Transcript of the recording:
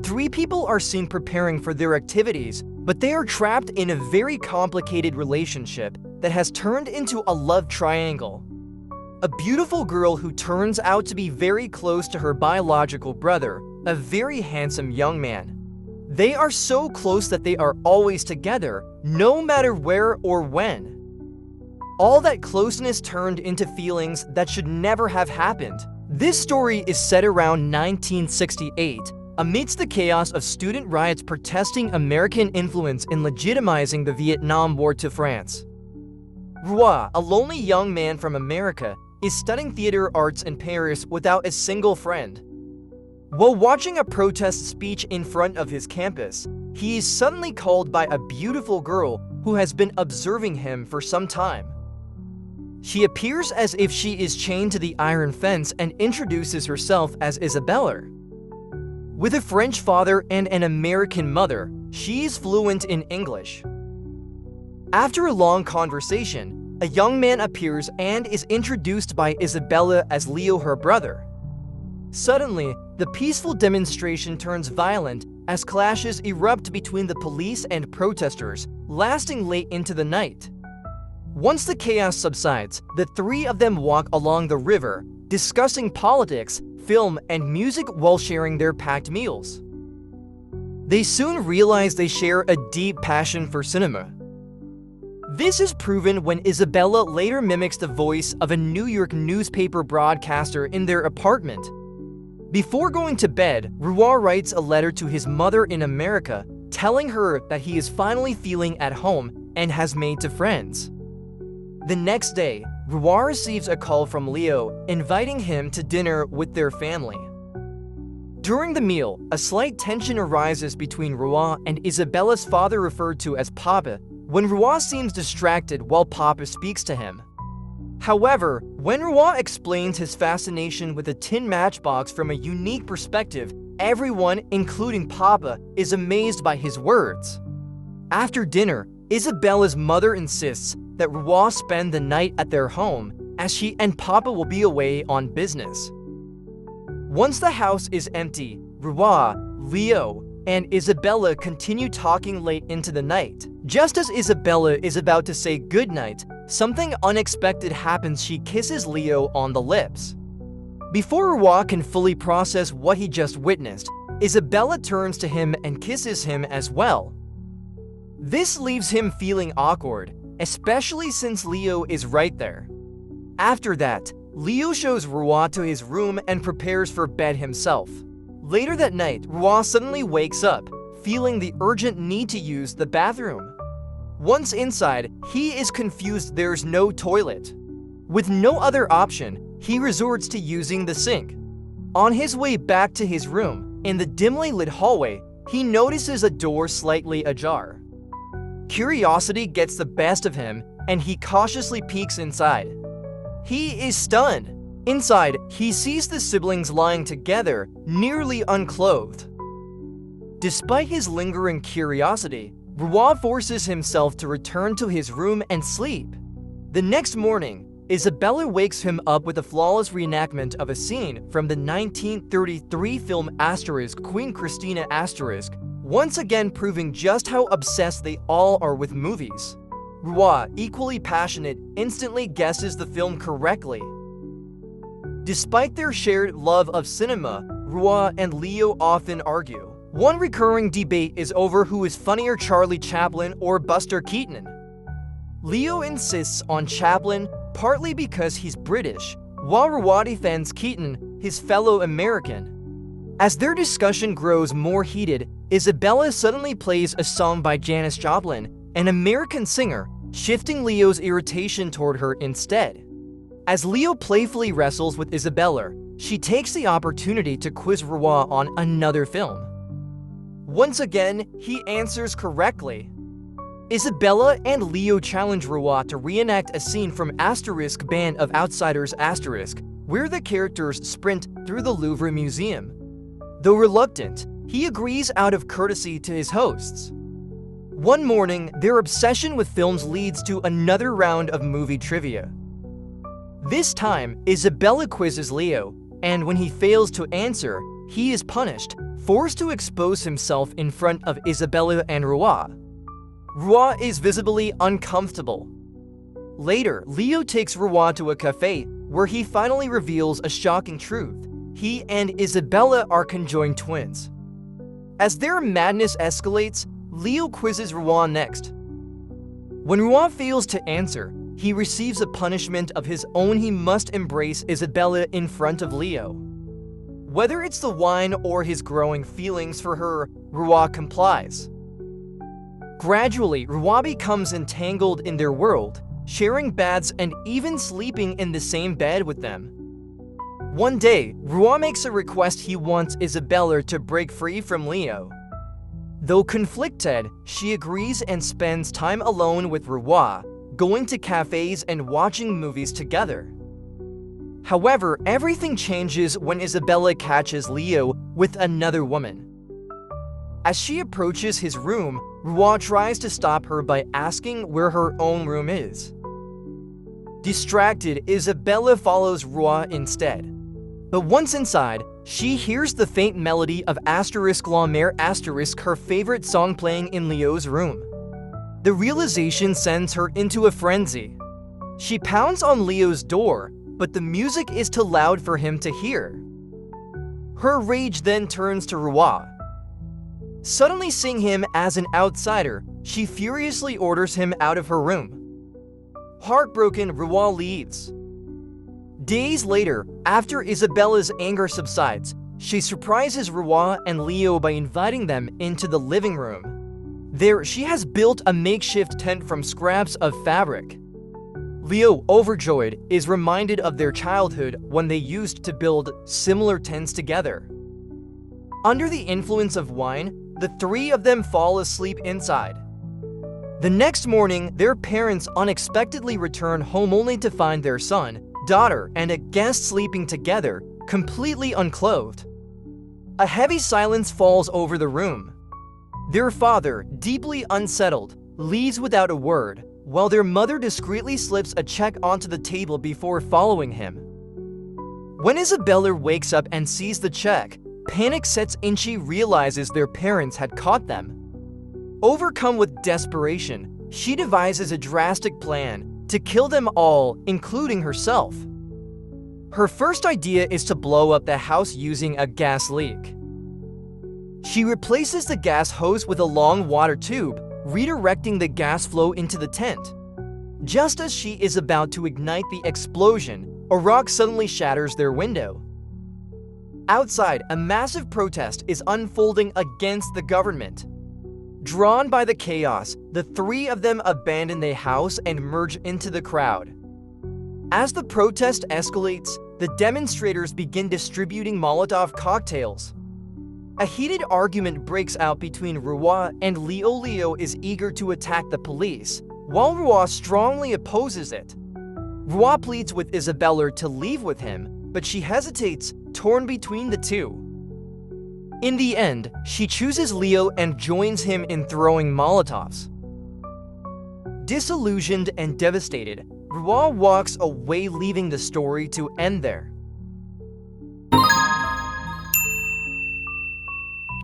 Three people are seen preparing for their activities, but they are trapped in a very complicated relationship that has turned into a love triangle. A beautiful girl who turns out to be very close to her biological brother, a very handsome young man. They are so close that they are always together, no matter where or when. All that closeness turned into feelings that should never have happened. This story is set around 1968, amidst the chaos of student riots protesting American influence in legitimizing the Vietnam War to France. Roi, a lonely young man from America, is studying theater arts in Paris without a single friend. While watching a protest speech in front of his campus, he is suddenly called by a beautiful girl who has been observing him for some time. She appears as if she is chained to the iron fence and introduces herself as Isabella. With a French father and an American mother, she is fluent in English. After a long conversation, a young man appears and is introduced by Isabella as Leo, her brother. Suddenly, the peaceful demonstration turns violent as clashes erupt between the police and protesters, lasting late into the night. Once the chaos subsides, the three of them walk along the river, discussing politics, film, and music while sharing their packed meals. They soon realize they share a deep passion for cinema. This is proven when Isabella later mimics the voice of a New York newspaper broadcaster in their apartment. Before going to bed, Roi writes a letter to his mother in America, telling her that he is finally feeling at home and has made friends. The next day, Roi receives a call from Leo, inviting him to dinner with their family. During the meal, a slight tension arises between Roi and Isabella's father, referred to as Papa, when Roi seems distracted while Papa speaks to him. However, when Roi explains his fascination with a tin matchbox from a unique perspective, everyone, including Papa, is amazed by his words. After dinner, Isabella's mother insists that Roi spend the night at their home, as she and Papa will be away on business. Once the house is empty, Roi, Leo, and Isabella continue talking late into the night. Just as Isabella is about to say goodnight, something unexpected happens. She kisses Leo on the lips. Before Roi can fully process what he just witnessed, Isabella turns to him and kisses him as well. This leaves him feeling awkward, especially since Leo is right there. After that, Leo shows Roi to his room and prepares for bed himself. Later that night, Roi suddenly wakes up, feeling the urgent need to use the bathroom. Once inside, he is confused there's no toilet. With no other option, he resorts to using the sink. On his way back to his room, in the dimly lit hallway, he notices a door slightly ajar. Curiosity gets the best of him, and he cautiously peeks inside. He is stunned. Inside, he sees the siblings lying together, nearly unclothed. Despite his lingering curiosity, Roi forces himself to return to his room and sleep. The next morning, Isabella wakes him up with a flawless reenactment of a scene from the 1933 film Queen Christina *, once again proving just how obsessed they all are with movies. Roi, equally passionate, instantly guesses the film correctly. Despite their shared love of cinema, Roi and Leo often argue. One recurring debate is over who is funnier, Charlie Chaplin or Buster Keaton. Leo insists on Chaplin, partly because he's British, while Roi defends Keaton, his fellow American. As their discussion grows more heated, Isabella suddenly plays a song by Janis Joplin, an American singer, shifting Leo's irritation toward her instead. As Leo playfully wrestles with Isabella, she takes the opportunity to quiz Roi on another film. Once again, he answers correctly. Isabella and Leo challenge Roi to reenact a scene from Band of Outsiders where the characters sprint through the Louvre Museum. Though reluctant, he agrees out of courtesy to his hosts. One morning, their obsession with films leads to another round of movie trivia. This time, Isabella quizzes Leo, and when he fails to answer, he is punished, forced to expose himself in front of Isabella and Roi. Roi is visibly uncomfortable. Later, Leo takes Roi to a cafe where he finally reveals a shocking truth. He and Isabella are conjoined twins. As their madness escalates, Leo quizzes Roi next. When Roi fails to answer, he receives a punishment of his own. He must embrace Isabella in front of Leo. Whether it's the wine or his growing feelings for her, Roi complies. Gradually, Roi becomes entangled in their world, sharing baths and even sleeping in the same bed with them. One day, Roi makes a request. He wants Isabella to break free from Leo. Though conflicted, she agrees and spends time alone with Roi, going to cafes and watching movies together. However, everything changes when Isabella catches Leo with another woman. As she approaches his room, Roi tries to stop her by asking where her own room is. Distracted, Isabella follows Roi instead. But once inside, she hears the faint melody of La Mer*, her favorite song playing in Leo's room. The realization sends her into a frenzy. She pounds on Leo's door, but the music is too loud for him to hear. Her rage then turns to Roi. Suddenly seeing him as an outsider, she furiously orders him out of her room. Heartbroken, Roi leaves. Days later, after Isabella's anger subsides, she surprises Roi and Leo by inviting them into the living room. There, she has built a makeshift tent from scraps of fabric. Leo, overjoyed, is reminded of their childhood when they used to build similar tents together. Under the influence of wine, the three of them fall asleep inside. The next morning, their parents unexpectedly return home only to find their son, daughter, and a guest sleeping together, completely unclothed. A heavy silence falls over the room. Their father, deeply unsettled, leaves without a word, while their mother discreetly slips a check onto the table before following him. When Isabella wakes up and sees the check, panic sets in. She realizes their parents had caught them. Overcome with desperation, she devises a drastic plan to kill them all, including herself. Her first idea is to blow up the house using a gas leak. She replaces the gas hose with a long water tube, redirecting the gas flow into the tent. Just as she is about to ignite the explosion, a rock suddenly shatters their window. Outside, a massive protest is unfolding against the government. Drawn by the chaos, the three of them abandon the house and merge into the crowd. As the protest escalates, the demonstrators begin distributing Molotov cocktails. A heated argument breaks out between Roi and Leo. Leo is eager to attack the police, while Roi strongly opposes it. Roi pleads with Isabella to leave with him, but she hesitates, torn between the two. In the end, she chooses Leo and joins him in throwing Molotovs. Disillusioned and devastated, Roi walks away, leaving the story to end there.